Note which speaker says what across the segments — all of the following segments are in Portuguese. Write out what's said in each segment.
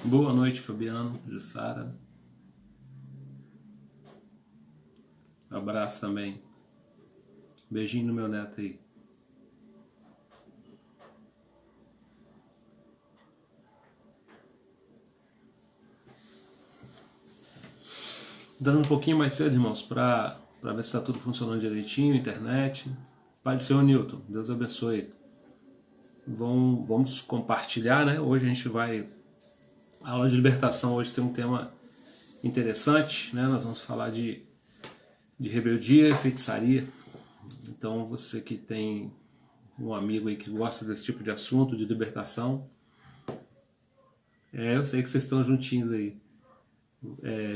Speaker 1: Boa noite, Fabiano, Jussara. Abraço também. Beijinho no meu neto aí. Dando um pouquinho mais cedo, irmãos, para ver se está tudo funcionando direitinho, internet. Pai do Senhor Newton, Deus abençoe. Vamos compartilhar, né? Hoje a gente vai... A aula de libertação hoje tem um tema interessante, né? Nós vamos falar de rebeldia e feitiçaria. Então você que tem um amigo aí que gosta desse tipo de assunto, de libertação, eu sei que vocês estão juntinhos aí,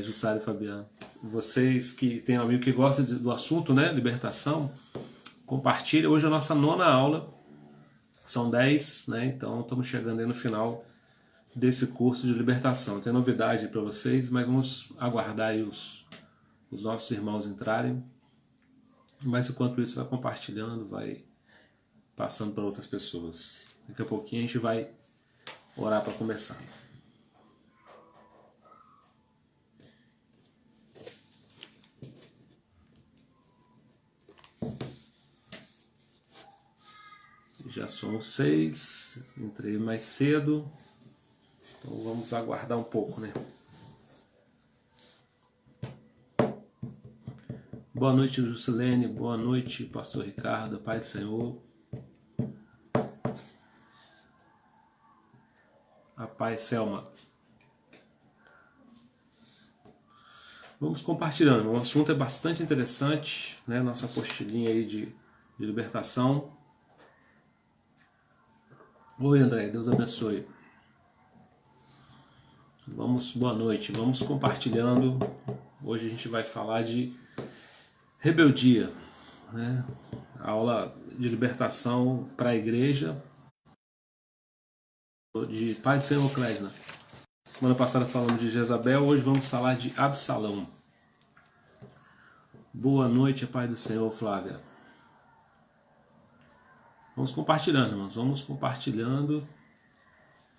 Speaker 1: Jussara e Fabiano. Vocês que têm um amigo que gosta do assunto, né, libertação, compartilha. Hoje é a nossa 9ª aula, são 10, né, então estamos chegando aí no final desse curso de libertação. Tem novidade para vocês, mas vamos aguardar aí os nossos irmãos entrarem. Mas enquanto isso, vai compartilhando, vai passando para outras pessoas. Daqui a pouquinho a gente vai orar para começar. Já são 6, entrei mais cedo, então vamos aguardar um pouco, né? Boa noite, Juscelene, boa noite, Pastor Ricardo, Pai do Senhor. A paz, Selma. Vamos compartilhando, o assunto é bastante interessante, né? Nossa apostilinha aí de libertação. Oi, André, Deus abençoe. Boa noite, vamos compartilhando. Hoje a gente vai falar de rebeldia, né? Aula de libertação para a igreja de Pai do Senhor Klesner. Semana passada falamos de Jezabel, hoje vamos falar de Absalão. Boa noite, Pai do Senhor, Flávia. Vamos compartilhando, irmãos, vamos compartilhando.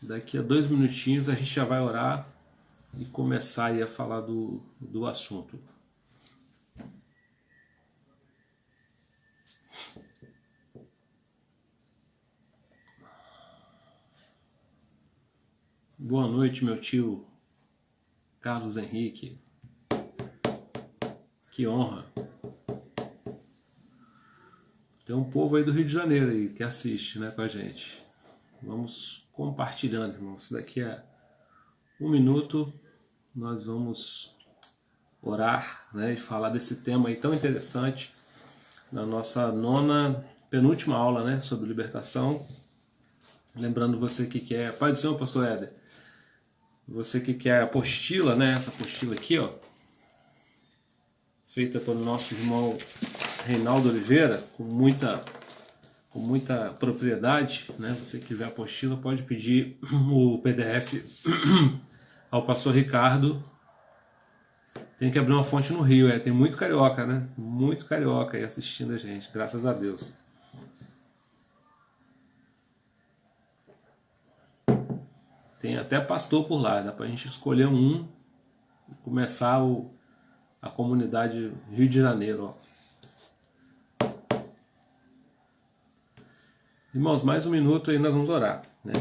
Speaker 1: Daqui a 2 minutinhos a gente já vai orar e começar aí a falar do assunto. Boa noite, meu tio Carlos Henrique. Que honra. Tem um povo aí do Rio de Janeiro aí que assiste, né, com a gente. Vamos compartilhando, irmãos. Daqui a 1 minuto nós vamos orar, né, e falar desse tema aí tão interessante na nossa 9ª, penúltima aula, né, sobre libertação. Lembrando você que quer... Pai do Senhor, Pastor Éder. Você que quer a apostila, né, essa apostila aqui, ó, feita pelo nosso irmão Reinaldo Oliveira, com muita propriedade, né? Você quiser a apostila, pode pedir o PDF ao pastor Ricardo. Tem que abrir uma fonte no Rio, tem muito carioca, né? Muito carioca aí assistindo a gente, graças a Deus. Tem até pastor por lá, dá pra gente escolher um e começar a comunidade Rio de Janeiro, ó. Irmãos, mais 1 minuto aí nós vamos orar, né?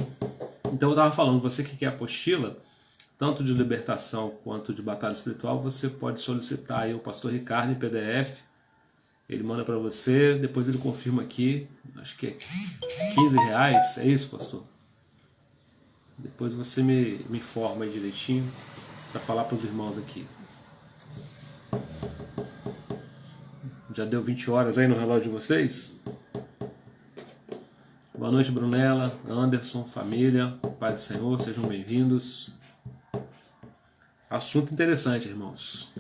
Speaker 1: Então eu estava falando, você que quer apostila, tanto de libertação quanto de batalha espiritual, você pode solicitar aí o pastor Ricardo em PDF. Ele manda para você, depois ele confirma aqui, acho que é R$15, é isso, pastor? Depois você me informa aí direitinho para falar para os irmãos aqui. Já deu 20 horas aí no relógio de vocês? Boa noite, Brunella, Anderson, família, Pai do Senhor, sejam bem-vindos. Assunto interessante, irmãos.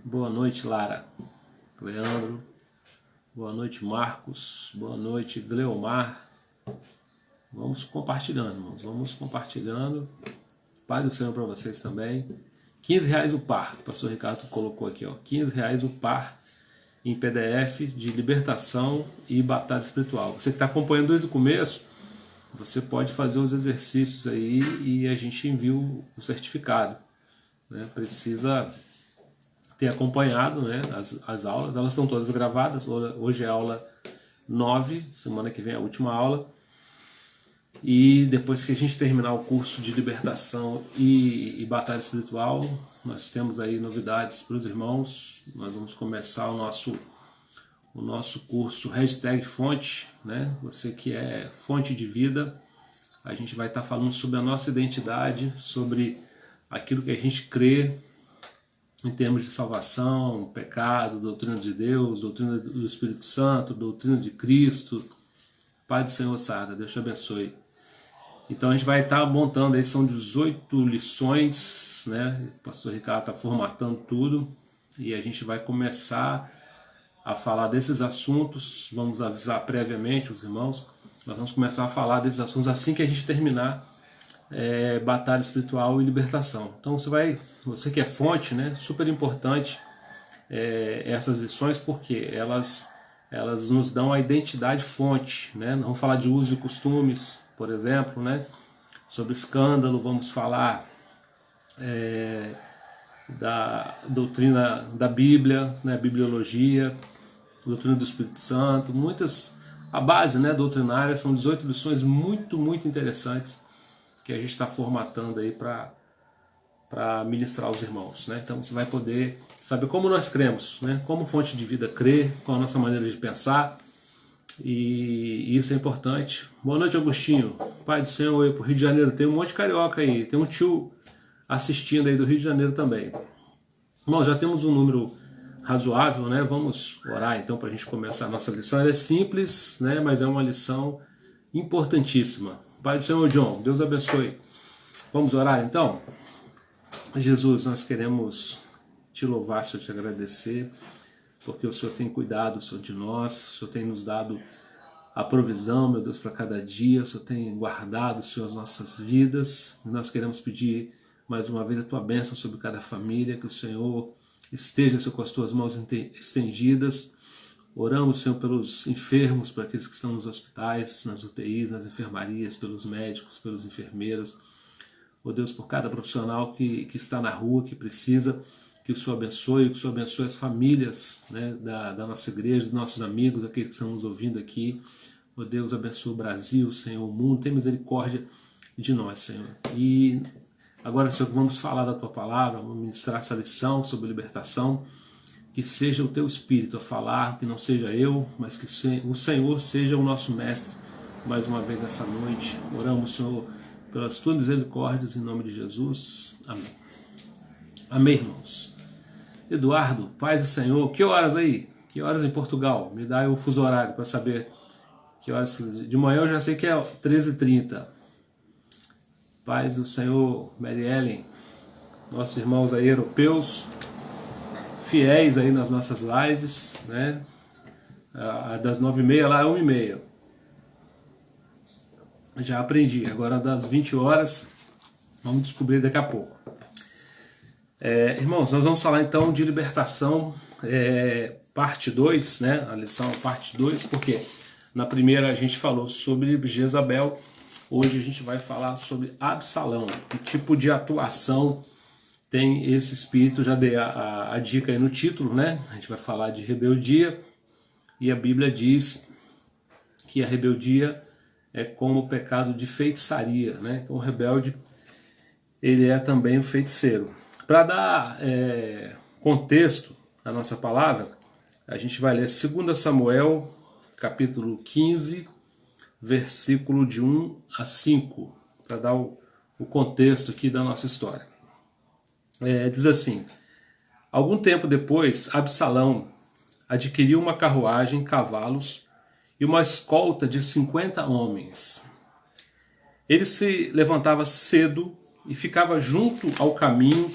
Speaker 1: Boa noite, Lara, Leandro. Boa noite, Marcos. Boa noite, Gleomar. Vamos compartilhando, irmãos. Vamos compartilhando. Pai do Senhor para vocês também. R$15 o par. O pastor Ricardo colocou aqui, ó. R$15 o par em PDF de libertação e batalha espiritual. Você que está acompanhando desde o começo, você pode fazer os exercícios aí e a gente envia o certificado, né? Precisa ter acompanhado, né, as aulas, elas estão todas gravadas. Hoje é a aula 9, semana que vem é a última aula. E depois que a gente terminar o curso de libertação e batalha espiritual, nós temos aí novidades para os irmãos. Nós vamos começar o nosso curso #fonte, né? Você que é fonte de vida, a gente vai estar falando sobre a nossa identidade, sobre aquilo que a gente crê em termos de salvação, pecado, doutrina de Deus, doutrina do Espírito Santo, doutrina de Cristo. Pai do Senhor Sarda, Deus te abençoe. Então a gente vai estar montando aí, são 18 lições, né? O pastor Ricardo está formatando tudo e a gente vai começar a falar desses assuntos. Vamos avisar previamente os irmãos. Nós vamos começar a falar desses assuntos assim que a gente terminar batalha espiritual e libertação. Então você que é fonte, né? Super importante essas lições, porque elas nos dão a identidade fonte, né? Vamos falar de usos e costumes, por exemplo, né? Sobre escândalo, vamos falar da doutrina da Bíblia, né? Bibliologia, doutrina do Espírito Santo, a base, né, doutrinária. São 18 lições muito, muito interessantes que a gente está formatando aí para ministrar aos irmãos, né? Então você vai poder saber como nós cremos, né? Como fonte de vida crê, qual a nossa maneira de pensar, e isso é importante. Boa noite, Agostinho. Pai do Senhor, aí pro Rio de Janeiro. Tem um monte de carioca aí, tem um tio assistindo aí do Rio de Janeiro também. Bom, já temos um número razoável, né? Vamos orar então para a gente começar a nossa lição. Ela é simples, né? Mas é uma lição importantíssima. Pai do Senhor, John, Deus abençoe. Vamos orar então? Jesus, nós queremos te louvar, Senhor, te agradecer, porque o Senhor tem cuidado, Senhor, de nós, o Senhor tem nos dado a provisão, meu Deus, para cada dia, o Senhor tem guardado, Senhor, as nossas vidas. E nós queremos pedir mais uma vez a tua bênção sobre cada família, que o Senhor esteja, Senhor, com as tuas mãos estendidas. Oramos, Senhor, pelos enfermos, para aqueles que estão nos hospitais, nas UTIs, nas enfermarias, pelos médicos, pelos enfermeiros. Ó Deus, por cada profissional que está na rua, que precisa, que o Senhor abençoe, que o Senhor abençoe as famílias, né, da nossa igreja, dos nossos amigos, aqueles que estão nos ouvindo aqui. Ó Deus, abençoe o Brasil, Senhor, o mundo, tem misericórdia de nós, Senhor. E agora, Senhor, vamos falar da Tua Palavra, vamos ministrar essa lição sobre libertação. Que seja o Teu Espírito a falar, que não seja eu, mas que o Senhor seja o nosso Mestre, mais uma vez nessa noite. Oramos, Senhor, pelas Tuas misericórdias, em nome de Jesus. Amém. Amém, irmãos. Eduardo, paz do Senhor. Que horas aí? Que horas em Portugal? Me dá aí o fuso horário para saber que horas. De manhã eu já sei que é 13h30. Paz do Senhor, Mary Ellen. Nossos irmãos aí europeus, fiéis aí nas nossas lives, né? Das 9h30 lá é 1h30. Já aprendi. Agora das 20 horas, vamos descobrir daqui a pouco. Irmãos, nós vamos falar então de libertação, parte 2, né? A lição parte 2, porque na primeira a gente falou sobre Jezabel. Hoje a gente vai falar sobre Absalão. Que tipo de atuação tem esse espírito? Já dei a dica aí no título, né? A gente vai falar de rebeldia, e a Bíblia diz que a rebeldia é como o pecado de feitiçaria, né? Então o rebelde, ele é também um feiticeiro. Para dar contexto à nossa palavra, a gente vai ler 2 Samuel, capítulo 15, versículo de 1 a 5, para dar o contexto aqui da nossa história. Diz assim: algum tempo depois, Absalão adquiriu uma carruagem, cavalos e uma escolta de 50 homens. Ele se levantava cedo e ficava junto ao caminho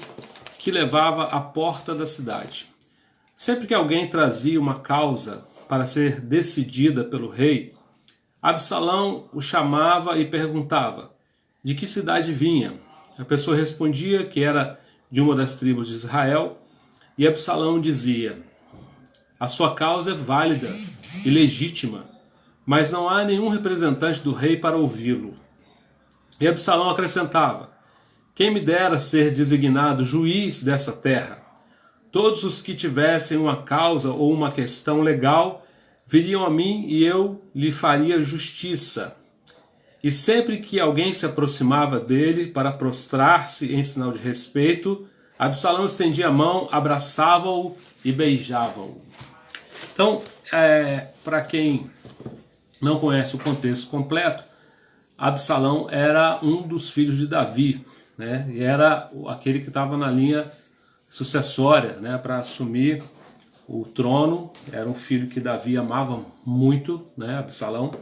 Speaker 1: que levava à porta da cidade. Sempre que alguém trazia uma causa para ser decidida pelo rei, Absalão o chamava e perguntava de que cidade vinha. A pessoa respondia que era de uma das tribos de Israel, e Absalão dizia: a sua causa é válida e legítima, mas não há nenhum representante do rei para ouvi-lo. E Absalão acrescentava: quem me dera ser designado juiz dessa terra? Todos os que tivessem uma causa ou uma questão legal viriam a mim e eu lhe faria justiça. E sempre que alguém se aproximava dele para prostrar-se em sinal de respeito, Absalão estendia a mão, abraçava-o e beijava-o. Então, para quem não conhece o contexto completo, Absalão era um dos filhos de Davi, né? E era aquele que estava na linha sucessória, né, para assumir o trono. Era um filho que Davi amava muito, né, Absalão.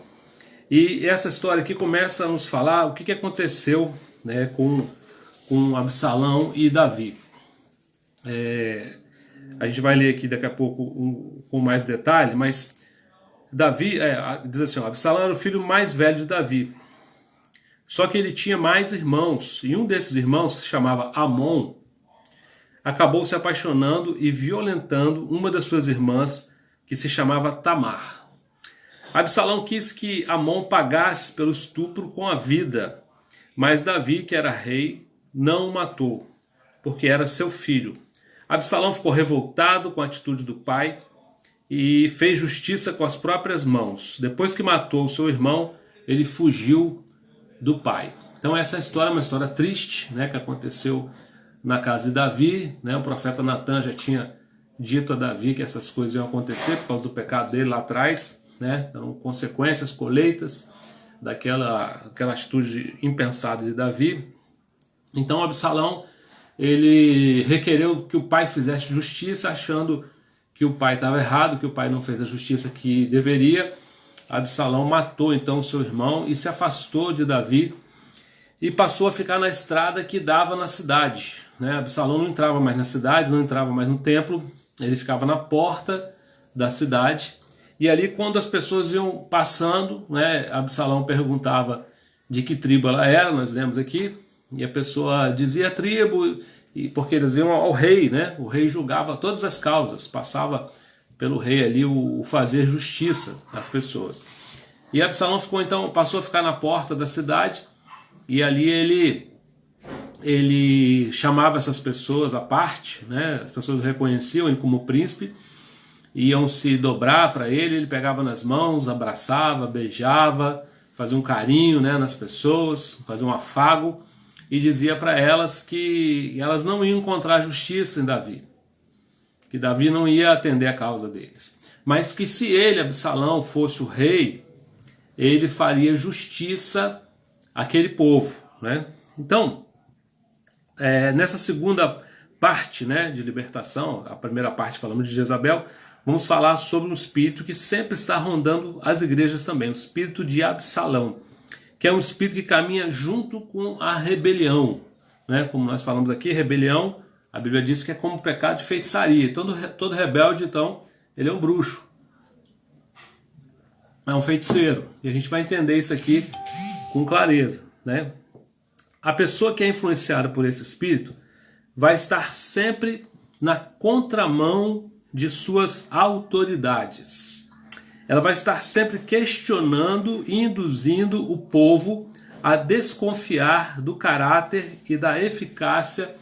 Speaker 1: E essa história aqui começa a nos falar o que aconteceu, né, com Absalão e Davi. A gente vai ler aqui daqui a pouco com mais detalhe, mas Davi, diz assim, Absalão era o filho mais velho de Davi. Só que ele tinha mais irmãos, e um desses irmãos, que se chamava Amon, acabou se apaixonando e violentando uma das suas irmãs, que se chamava Tamar. Absalão quis que Amon pagasse pelo estupro com a vida, mas Davi, que era rei, não o matou, porque era seu filho. Absalão ficou revoltado com a atitude do pai e fez justiça com as próprias mãos. Depois que matou o seu irmão, ele fugiu do pai. Então essa história é uma história triste, né, que aconteceu na casa de Davi, né? O profeta Natan já tinha dito a Davi que essas coisas iam acontecer por causa do pecado dele lá atrás, né? Então, consequências, colheitas daquela atitude impensada de Davi. Então Absalão, ele requereu que o pai fizesse justiça, achando que o pai estava errado, que o pai não fez a justiça que deveria. Absalão matou então o seu irmão e se afastou de Davi e passou a ficar na estrada que dava na cidade, né? Absalão não entrava mais na cidade, não entrava mais no templo, ele ficava na porta da cidade. E ali, quando as pessoas iam passando, né, Absalão perguntava de que tribo ela era, nós lemos aqui, e a pessoa dizia a tribo, e porque eles iam ao rei, né? O rei julgava todas as causas, passava pelo rei ali o fazer justiça às pessoas. E Absalão passou a ficar na porta da cidade, e ali ele chamava essas pessoas à parte, né? As pessoas o reconheciam ele como príncipe, iam se dobrar para ele, ele pegava nas mãos, abraçava, beijava, fazia um carinho, né, nas pessoas, fazia um afago, e dizia para elas que elas não iam encontrar justiça em Davi, que Davi não ia atender a causa deles, mas que se ele, Absalão, fosse o rei, ele faria justiça àquele povo, né? Então, nessa segunda parte, né, de libertação, a primeira parte falamos de Jezabel, vamos falar sobre um espírito que sempre está rondando as igrejas também, o espírito de Absalão, que é um espírito que caminha junto com a rebelião, né? Como nós falamos aqui, rebelião, a Bíblia diz que é como pecado de feitiçaria. Todo rebelde, então, ele é um bruxo, é um feiticeiro, e a gente vai entender isso aqui com clareza, né? A pessoa que é influenciada por esse espírito vai estar sempre na contramão de suas autoridades. Ela vai estar sempre questionando e induzindo o povo a desconfiar do caráter e da eficácia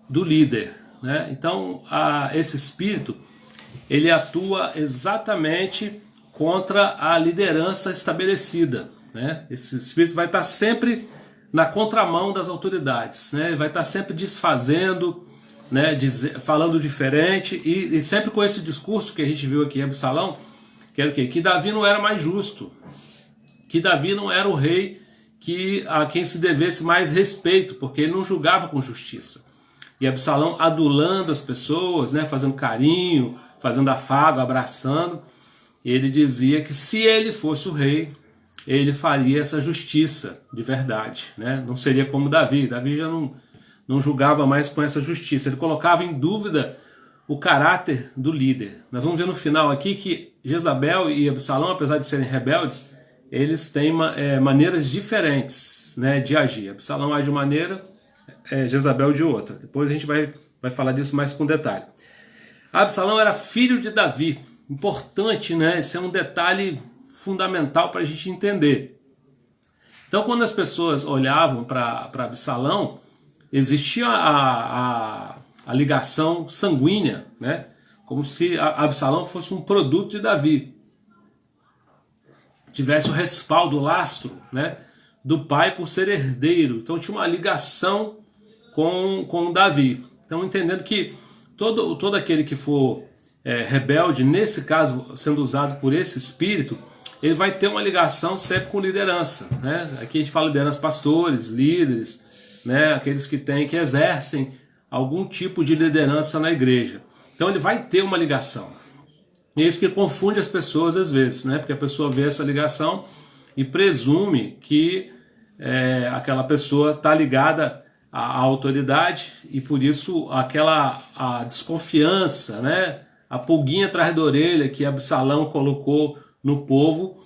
Speaker 1: do líder, né? Então, esse espírito, ele atua exatamente contra a liderança estabelecida, né? Esse espírito vai estar sempre na contramão das autoridades, né? Vai estar sempre desfazendo, né? Falando diferente e sempre com esse discurso que a gente viu aqui em Absalão, que era o quê? Que Davi não era mais justo, que Davi não era o rei a quem se devesse mais respeito, porque ele não julgava com justiça. E Absalão adulando as pessoas, né? Fazendo carinho, fazendo afago, abraçando, ele dizia que se ele fosse o rei, ele faria essa justiça de verdade, né? Não seria como Davi. Davi já não julgava mais com essa justiça. Ele colocava em dúvida o caráter do líder. Nós vamos ver no final aqui que Jezabel e Absalão, apesar de serem rebeldes, eles têm maneiras diferentes, né, de agir. Absalão age de uma maneira, Jezabel de outra. Depois a gente vai falar disso mais com detalhe. Absalão era filho de Davi. Importante, né? Esse é um detalhe fundamental para a gente entender. Então, quando as pessoas olhavam para Absalão, existia a ligação sanguínea, né? Como se Absalão fosse um produto de Davi, tivesse o respaldo, o lastro, né, do pai por ser herdeiro. Então tinha uma ligação com Davi. Então, entendendo que todo aquele que for rebelde, nesse caso sendo usado por esse espírito, ele vai ter uma ligação sempre com liderança, né? Aqui a gente fala liderança, pastores, líderes, né? Aqueles que exercem algum tipo de liderança na igreja. Então ele vai ter uma ligação. E é isso que confunde as pessoas às vezes, né? Porque a pessoa vê essa ligação e presume que aquela pessoa está ligada à autoridade, e por isso a desconfiança, né? A pulguinha atrás da orelha que Absalão colocou no povo,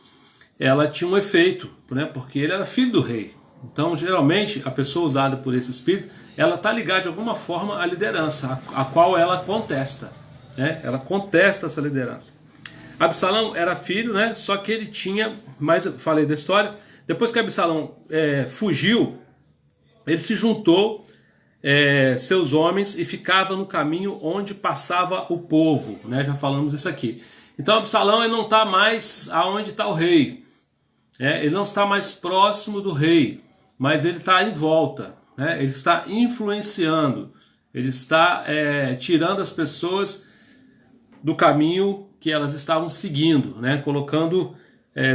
Speaker 1: ela tinha um efeito, né? Porque ele era filho do rei. Então, geralmente, a pessoa usada por esse espírito, ela está ligada de alguma forma à liderança, a qual ela contesta, né? Ela contesta essa liderança. Absalão era filho, né? Só que ele tinha, mas eu falei da história, depois que Absalão fugiu, ele se juntou seus homens e ficava no caminho onde passava o povo, né? Já falamos isso aqui. Então Absalão, ele não está mais aonde está o rei, ele não está mais próximo do rei, mas ele está em volta, né? Ele está influenciando, ele está tirando as pessoas do caminho que elas estavam seguindo, né? Colocando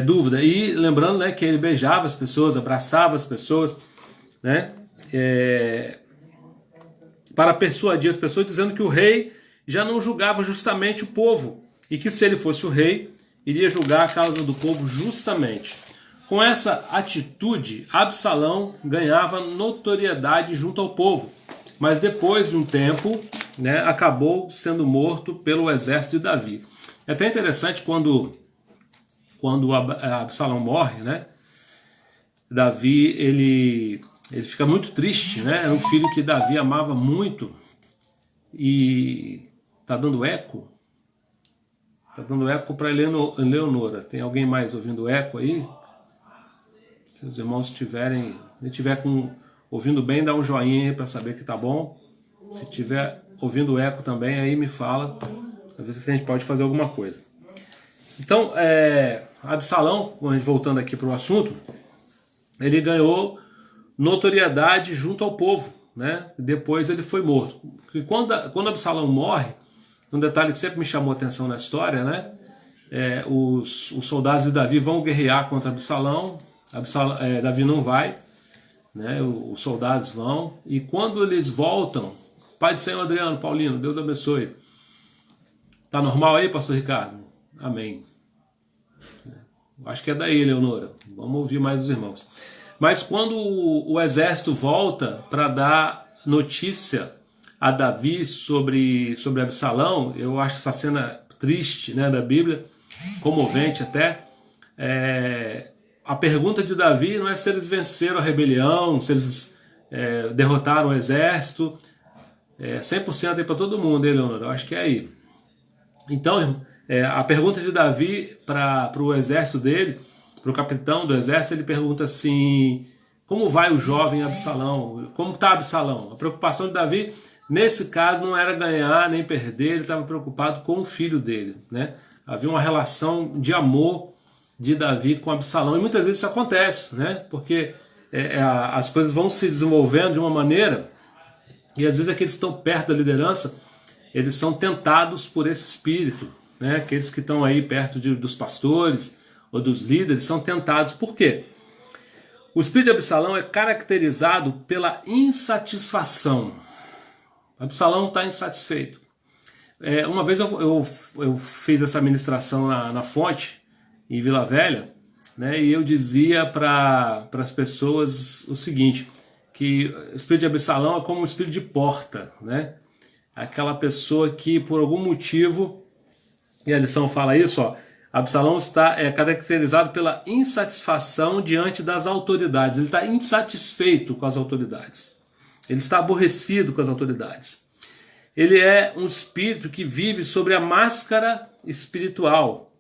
Speaker 1: dúvida. E lembrando, né, que ele beijava as pessoas, abraçava as pessoas, né? Para persuadir as pessoas, dizendo que o rei já não julgava justamente o povo, e que se ele fosse o rei, iria julgar a causa do povo justamente. Com essa atitude, Absalão ganhava notoriedade junto ao povo, mas depois de um tempo, né, acabou sendo morto pelo exército de Davi. É até interessante quando Absalão morre, né? Davi ele fica muito triste, né? Era um filho que Davi amava muito. E tá dando eco? Tá dando eco para Eleonora. Tem alguém mais ouvindo eco aí? Se os irmãos estiver ouvindo bem, dá um joinha para saber que tá bom. Se tiver ouvindo eco também, aí me fala, para ver se a gente pode fazer alguma coisa. Então, Absalão, voltando aqui para o assunto, ele ganhou notoriedade junto ao povo, né? Depois ele foi morto. E quando Absalão morre, um detalhe que sempre me chamou a atenção na história, né? Os soldados de Davi vão guerrear contra Absalão. Davi não vai, né? Os soldados vão, e quando eles voltam, Pai do Senhor Adriano, Paulino, Deus abençoe. Tá normal aí, pastor Ricardo? Amém. Acho que é daí, Leonora. Vamos ouvir mais os irmãos. Mas quando o exército volta para dar notícia a Davi sobre Absalão, eu acho essa cena triste, né, da Bíblia, comovente até. A pergunta de Davi não é se eles venceram a rebelião, se eles derrotaram o exército. 100% aí para todo mundo, hein, Leonora? Eu acho que é aí. Então, a pergunta de Davi para o exército dele, para o capitão do exército, ele pergunta assim: como vai o jovem Absalão? Como está Absalão? A preocupação de Davi, nesse caso, não era ganhar nem perder, ele estava preocupado com o filho dele, né? Havia uma relação de amor de Davi com Absalão, e muitas vezes isso acontece, né? Porque as coisas vão se desenvolvendo de uma maneira, e às vezes aqueles que estão perto da liderança, eles são tentados por esse espírito, né? Aqueles que estão aí perto dos pastores ou dos líderes são tentados. Por quê? O espírito de Absalão é caracterizado pela insatisfação. Absalão está insatisfeito. Uma vez eu fiz essa ministração na Fonte, em Vila Velha, né? E eu dizia para as pessoas o seguinte, que o espírito de Absalão é como um espírito de porta, né? Aquela pessoa que por algum motivo, e a lição fala isso, ó, Absalão está caracterizado pela insatisfação diante das autoridades. Ele está insatisfeito com as autoridades. Ele está aborrecido com as autoridades. Ele é um espírito que vive sobre a máscara espiritual.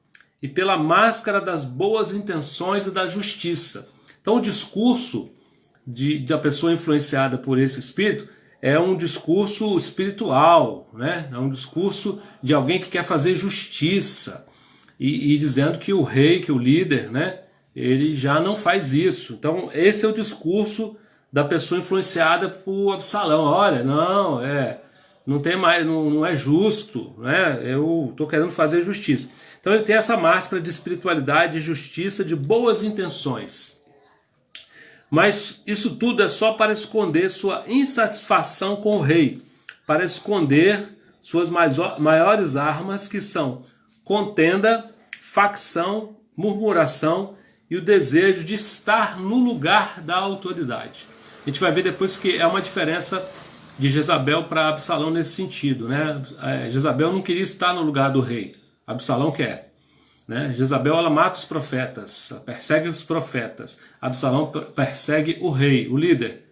Speaker 1: e pela máscara das boas intenções e da justiça. Então o discurso da pessoa influenciada por esse espírito é um discurso espiritual, né? É um discurso de alguém que quer fazer justiça e dizendo que o rei, que o líder, né? Ele já não faz isso. Então esse é o discurso da pessoa influenciada por Absalão. Olha, não tem mais, não é justo, né? Eu estou querendo fazer justiça. Então ele tem essa máscara de espiritualidade, de justiça, de boas intenções. Mas isso tudo é só para esconder sua insatisfação com o rei, para esconder suas maiores armas, que são contenda, facção, murmuração e o desejo de estar no lugar da autoridade. A gente vai ver depois que é uma diferença de Jezabel para Absalão nesse sentido, né? Jezabel não queria estar no lugar do rei, Absalão quer. Né? Jezabel, ela mata os profetas, persegue os profetas. Absalão persegue o rei, o líder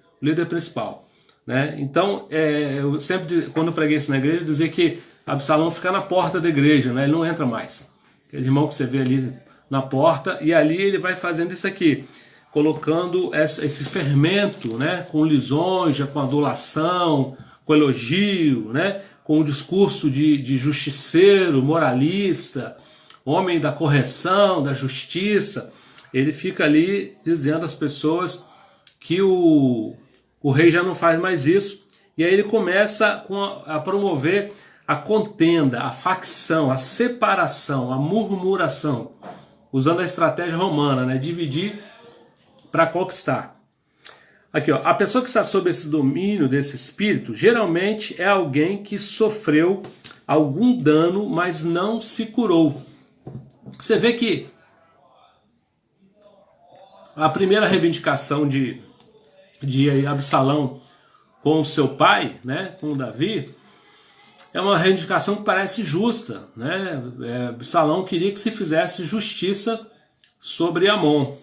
Speaker 1: principal. Né? Então, eu sempre, quando eu preguei isso na igreja, dizia que Absalão fica na porta da igreja, né? Ele não entra mais. Aquele irmão que você vê ali na porta, e ali ele vai fazendo isso aqui, colocando esse fermento, né? Com lisonja, com adulação, com elogio, né? Com o discurso de justiceiro, moralista, homem da correção, da justiça. Ele fica ali dizendo às pessoas que o rei já não faz mais isso, e aí ele começa a promover a contenda, a facção, a separação, a murmuração, usando a estratégia romana, né? Dividir para conquistar. Aqui, ó, a pessoa que está sob esse domínio desse espírito, geralmente é alguém que sofreu algum dano, mas não se curou. Você vê que a primeira reivindicação de Absalão com o seu pai, né, com Davi, é uma reivindicação que parece justa, né? Absalão queria que se fizesse justiça sobre Amon.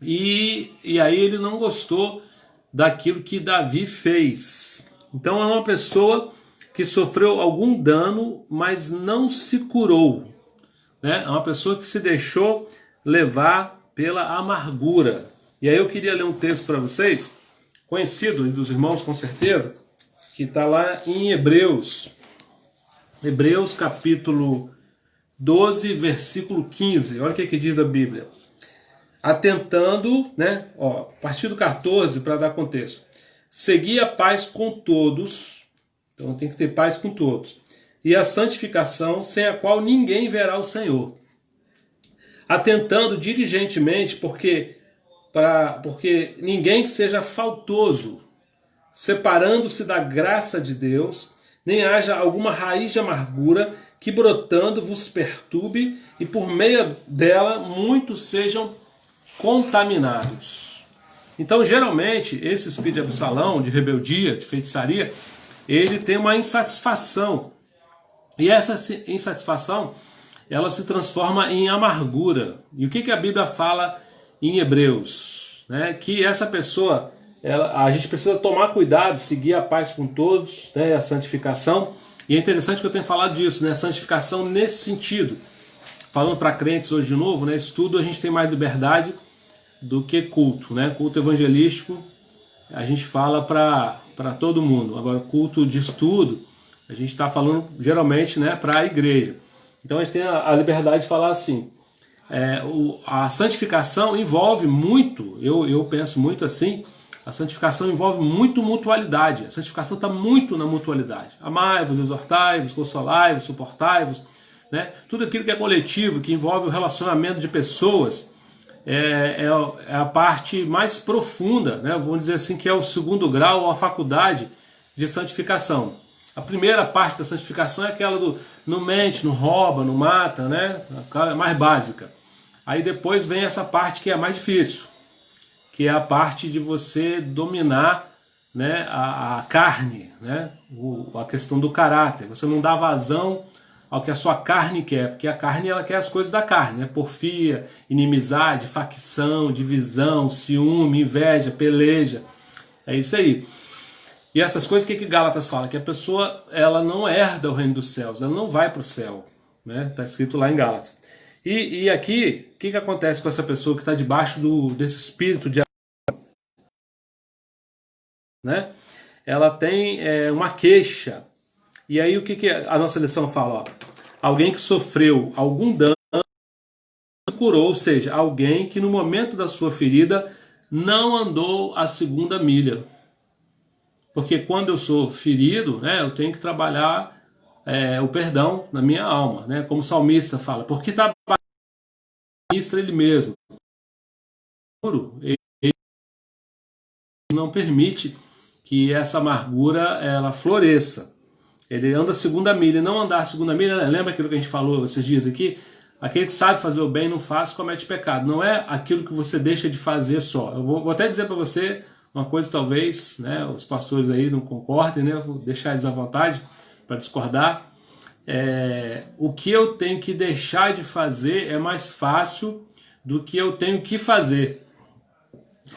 Speaker 1: E aí ele não gostou daquilo que Davi fez. Então é uma pessoa que sofreu algum dano, mas não se curou. Né? É uma pessoa que se deixou levar pela amargura. E aí eu queria ler um texto para vocês, conhecido dos irmãos com certeza, que está lá em Hebreus. Hebreus capítulo 12, versículo 15. Olha o que diz a Bíblia. Atentando, né? Ó, a partir do 14, para dar contexto. Segui a paz com todos, então tem que ter paz com todos, e a santificação, sem a qual ninguém verá o Senhor. Atentando diligentemente, porque ninguém seja faltoso, separando-se da graça de Deus, nem haja alguma raiz de amargura que brotando vos perturbe, e por meio dela muitos sejam contaminados. Então, geralmente, esse espírito de Absalão, de rebeldia, de feitiçaria, ele tem uma insatisfação. E essa insatisfação, ela se transforma em amargura. E o que a Bíblia fala em Hebreus? Né? Que essa pessoa, a gente precisa tomar cuidado, seguir a paz com todos, né? A santificação. E é interessante que eu tenho falado disso, né? Santificação nesse sentido. Falando para crentes hoje de novo, né? Estudo, a gente tem mais liberdade do que culto, né? Culto evangelístico a gente fala para todo mundo. Agora, culto de estudo, a gente está falando geralmente, né, para a igreja. Então a gente tem a liberdade de falar assim. A santificação envolve muito, eu penso muito assim, a santificação envolve muito mutualidade. A santificação está muito na mutualidade. Amai-vos, exortai-vos, consolai-vos, suportai-vos, né? Tudo aquilo que é coletivo, que envolve o relacionamento de pessoas, é a parte mais profunda, né? Vamos dizer assim, que é o segundo grau ou a faculdade de santificação. A primeira parte da santificação é aquela do não mente, não rouba, não mata, né? A mais básica. Aí depois vem essa parte que é a mais difícil, que é a parte de você dominar, né, a carne, né? A questão do caráter. Você não dá vazão ao que a sua carne quer, porque a carne, ela quer as coisas da carne, né? Porfia, inimizade, facção, divisão, ciúme, inveja, peleja. É isso aí. E essas coisas, o que Gálatas fala? Que a pessoa, ela não herda o reino dos céus, ela não vai para o céu, né? Está escrito lá em Gálatas. E aqui, o que acontece com essa pessoa que está debaixo desse espírito de, né? Ela tem uma queixa. E aí o que a nossa lição fala? Ó, alguém que sofreu algum dano curou, ou seja, alguém que no momento da sua ferida não andou a segunda milha. Porque quando eu sou ferido, né, eu tenho que trabalhar o perdão na minha alma, né? Como o salmista fala, porque está ministra ele mesmo. Ele não permite que essa amargura ela floresça. Ele anda a segunda milha, não andar a segunda milha, lembra aquilo que a gente falou esses dias aqui? Aquele que sabe fazer o bem não faz, comete pecado. Não é aquilo que você deixa de fazer só. Eu vou até dizer para você uma coisa, talvez, né, os pastores aí não concordem, né, eu vou deixar eles à vontade para discordar. O que eu tenho que deixar de fazer é mais fácil do que eu tenho que fazer.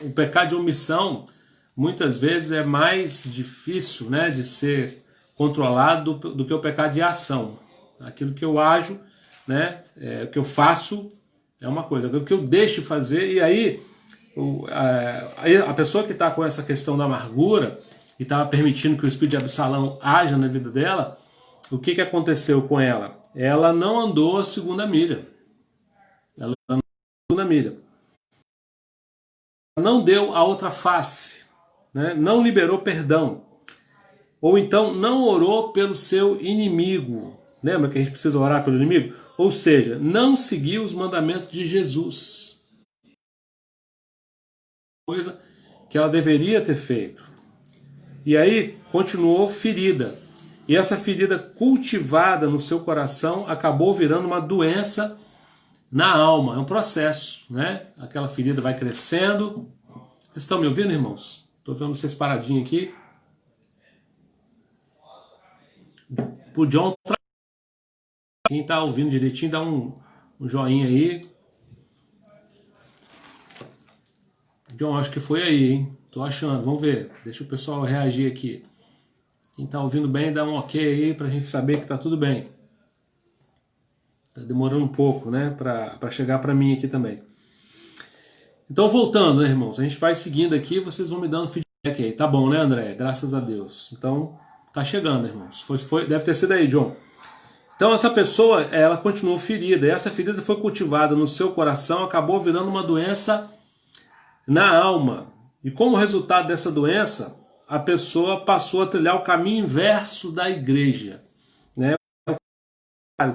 Speaker 1: O pecado de omissão, muitas vezes, é mais difícil, né, de ser controlado do que o pecado de ação. Aquilo que eu ajo, né, o que eu faço é uma coisa, o que eu deixo de fazer, e aí a pessoa que está com essa questão da amargura e estava permitindo que o espírito de Absalão haja na vida dela, o que aconteceu com ela? Ela não andou a segunda milha. Ela andou a segunda milha. Não deu a outra face, né? Não liberou perdão. Ou então não orou pelo seu inimigo. Lembra que a gente precisa orar pelo inimigo? Ou seja, não seguiu os mandamentos de Jesus. Coisa que ela deveria ter feito. E aí continuou ferida. E essa ferida cultivada no seu coração acabou virando uma doença na alma. É um processo, né? Aquela ferida vai crescendo. Vocês estão me ouvindo, irmãos? Estou vendo vocês paradinhos aqui. Pro John, quem está ouvindo direitinho, dá um joinha aí. John, acho que foi aí, hein? Tô achando, vamos ver. Deixa o pessoal reagir aqui. Quem está ouvindo bem, dá um ok aí pra gente saber que tá tudo bem. Tá demorando um pouco, né? Pra chegar pra mim aqui também. Então, voltando, né, irmãos? A gente vai seguindo aqui, vocês vão me dando feedback aí. Tá bom, né, André? Graças a Deus. Então, tá chegando, irmãos. Deve ter sido aí, John. Então, essa pessoa, ela continuou ferida. E essa ferida foi cultivada no seu coração, acabou virando uma doença na alma. E como resultado dessa doença, a pessoa passou a trilhar o caminho inverso da igreja, né?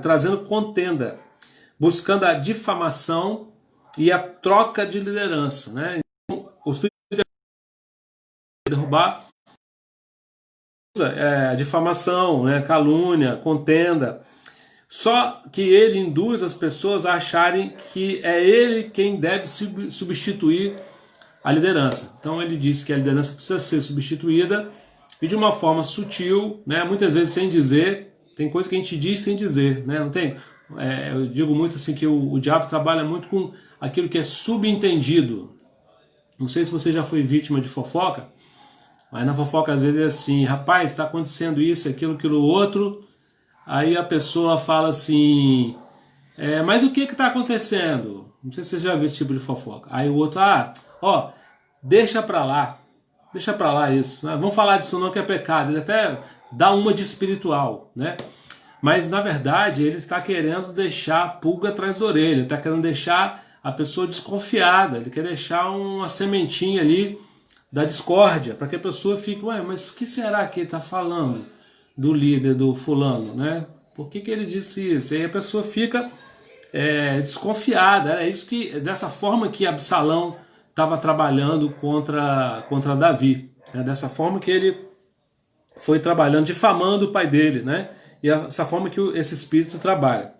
Speaker 1: Trazendo contenda, buscando a difamação e a troca de liderança, né? Então, o espírito de derrubar difamação, né? Calúnia, contenda. Só que ele induz as pessoas a acharem que é ele quem deve substituir a liderança. Então ele diz que a liderança precisa ser substituída e de uma forma sutil, né? Muitas vezes sem dizer. Tem coisa que a gente diz sem dizer, né? Não tem? Eu digo muito assim que o diabo trabalha muito com aquilo que é subentendido. Não sei se você já foi vítima de fofoca, mas na fofoca às vezes é assim, rapaz, está acontecendo isso, aquilo outro. Aí a pessoa fala assim, mas o que está acontecendo? Não sei se você já viu esse tipo de fofoca. Aí o outro, deixa pra lá isso, né? Vamos falar disso não que é pecado. Ele até dá uma de espiritual, né? Mas na verdade ele está querendo deixar a pulga atrás da orelha, está querendo deixar a pessoa desconfiada, ele quer deixar uma sementinha ali da discórdia, para que a pessoa fique, mas o que será que ele está falando do líder, do fulano, né? Por que ele disse isso? E aí a pessoa fica desconfiada. É isso dessa forma que Absalão estava trabalhando contra Davi, né? Dessa forma que ele foi trabalhando, difamando o pai dele, né? E essa forma que esse espírito trabalha.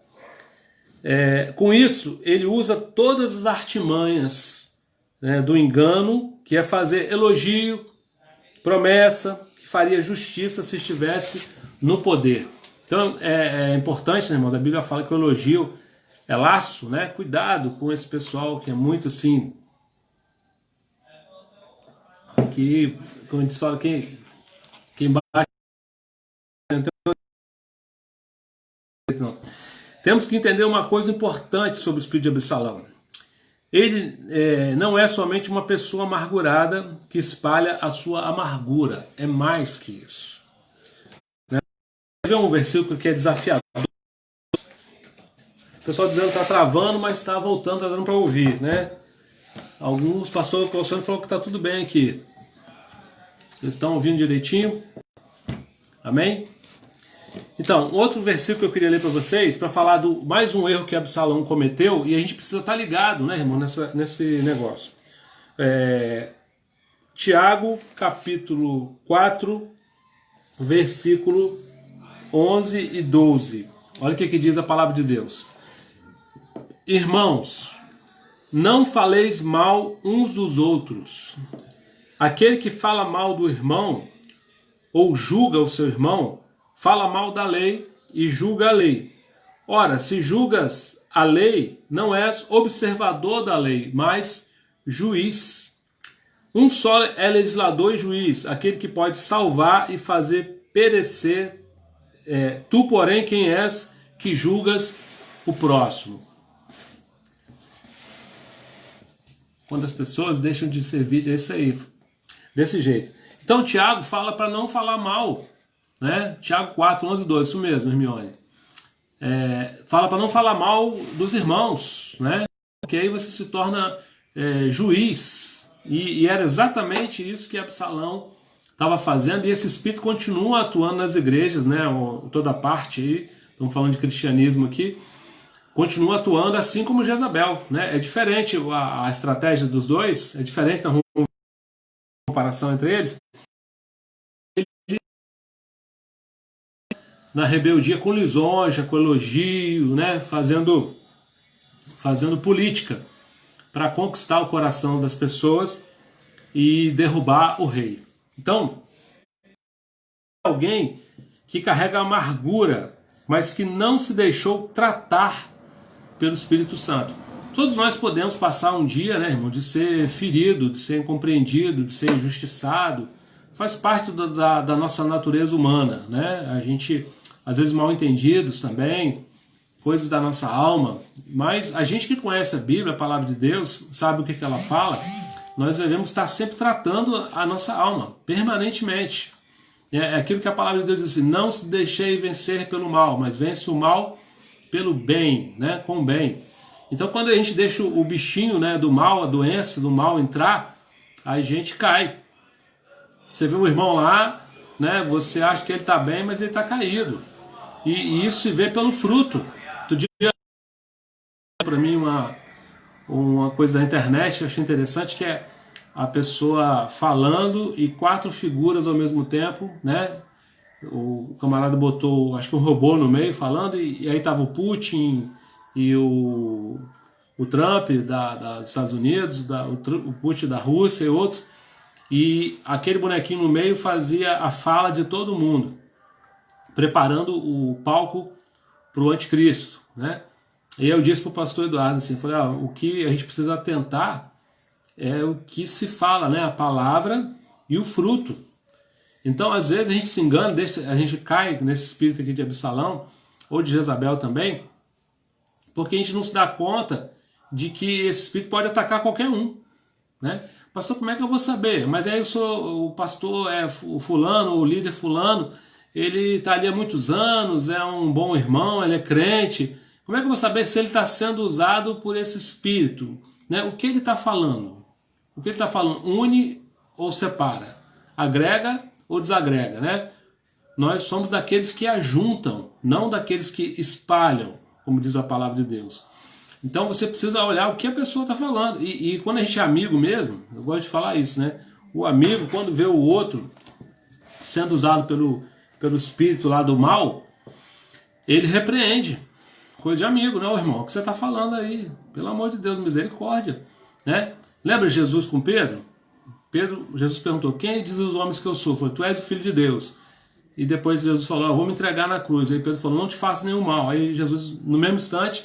Speaker 1: Com isso, ele usa todas as artimanhas, né, do engano, que é fazer elogio, promessa, que faria justiça se estivesse no poder. Então é importante, né, irmão? A Bíblia fala que o elogio é laço, né? Cuidado com esse pessoal que é muito assim, que, como a gente fala, quem bate. Não. temos que entender uma coisa importante sobre o espírito de Absalão. Ele não é somente uma pessoa amargurada que espalha a sua amargura, é mais que isso. Vê um versículo que é desafiador. O pessoal dizendo que está travando, mas está voltando, está dando para ouvir, né? Alguns pastores falou que está tudo bem aqui. Vocês estão ouvindo direitinho? Amém? Então, outro versículo que eu queria ler para vocês, para falar do mais um erro que Absalão cometeu, e a gente precisa estar ligado, né, irmão, nesse negócio. Tiago, capítulo 4, versículo 11 e 12. Olha o que diz a palavra de Deus. Irmãos, não faleis mal uns dos outros. Aquele que fala mal do irmão, ou julga o seu irmão, fala mal da lei e julga a lei. Ora, se julgas a lei, não és observador da lei, mas juiz. Um só é legislador e juiz, aquele que pode salvar e fazer perecer. Tu, porém, quem és que julgas o próximo? Quando as pessoas deixam de servir, é isso aí, desse jeito. Então Tiago fala para não falar mal, né? Tiago 4, 11 e 12, isso mesmo, Hermione. Fala para não falar mal dos irmãos, né? Porque aí você se torna juiz. E era exatamente isso que Absalão estava fazendo, e esse espírito continua atuando nas igrejas, né? Toda parte aí, estamos falando de cristianismo aqui, continua atuando assim como Jezabel, né? É diferente a estratégia dos dois, é diferente na comparação entre eles. Na rebeldia com lisonja, com elogio, né? Fazendo política para conquistar o coração das pessoas e derrubar o rei. Então, alguém que carrega amargura, mas que não se deixou tratar pelo Espírito Santo. Todos nós podemos passar um dia, né, irmão, de ser ferido, de ser incompreendido, de ser injustiçado. Faz parte da nossa natureza humana, né? A gente, às vezes, mal entendidos também, coisas da nossa alma. Mas a gente que conhece a Bíblia, a palavra de Deus, sabe o que ela fala, nós devemos estar sempre tratando a nossa alma, permanentemente. É aquilo que a palavra de Deus diz assim: não se deixei vencer pelo mal, mas vence o mal pelo bem, né? Com o bem. Então, quando a gente deixa o bichinho, né, do mal, a doença do mal entrar, a gente cai. Você vê um irmão lá, né, você acha que ele está bem, mas ele está caído. E isso se vê pelo fruto. Outro dia, para mim, uma coisa da internet que eu achei interessante, que é a pessoa falando e 4 figuras ao mesmo tempo, né? O camarada botou, acho que um robô no meio falando, e aí tava o Putin e o Trump dos Estados Unidos, o Putin da Rússia e outros, e aquele bonequinho no meio fazia a fala de todo mundo, preparando o palco para o anticristo, né? E eu disse para o pastor Eduardo assim, falei, o que a gente precisa atentar é o que se fala, né? A palavra e o fruto. Então, às vezes, a gente se engana, a gente cai nesse espírito aqui de Absalão, ou de Jezabel também, porque a gente não se dá conta de que esse espírito pode atacar qualquer um, né? Pastor, como é que eu vou saber? Mas aí o pastor o fulano, o líder fulano, ele está ali há muitos anos, é um bom irmão, ele é crente. Como é que eu vou saber se ele está sendo usado por esse espírito? Né? O que ele está falando? O que ele está falando? Une ou separa? Agrega ou desagrega, né? Nós somos daqueles que ajuntam, não daqueles que espalham, como diz a palavra de Deus. Então você precisa olhar o que a pessoa está falando. E quando a gente é amigo mesmo, eu gosto de falar isso, né? O amigo, quando vê o outro sendo usado pelo espírito lá do mal, ele repreende. Coisa de amigo, né, irmão? O que você está falando aí? Pelo amor de Deus, misericórdia, né? Lembra Jesus com Pedro? Jesus perguntou, quem diz os homens que eu sou? Falou, tu és o Filho de Deus. E depois Jesus falou, eu vou me entregar na cruz. Aí Pedro falou, não te faça nenhum mal. Aí Jesus, no mesmo instante,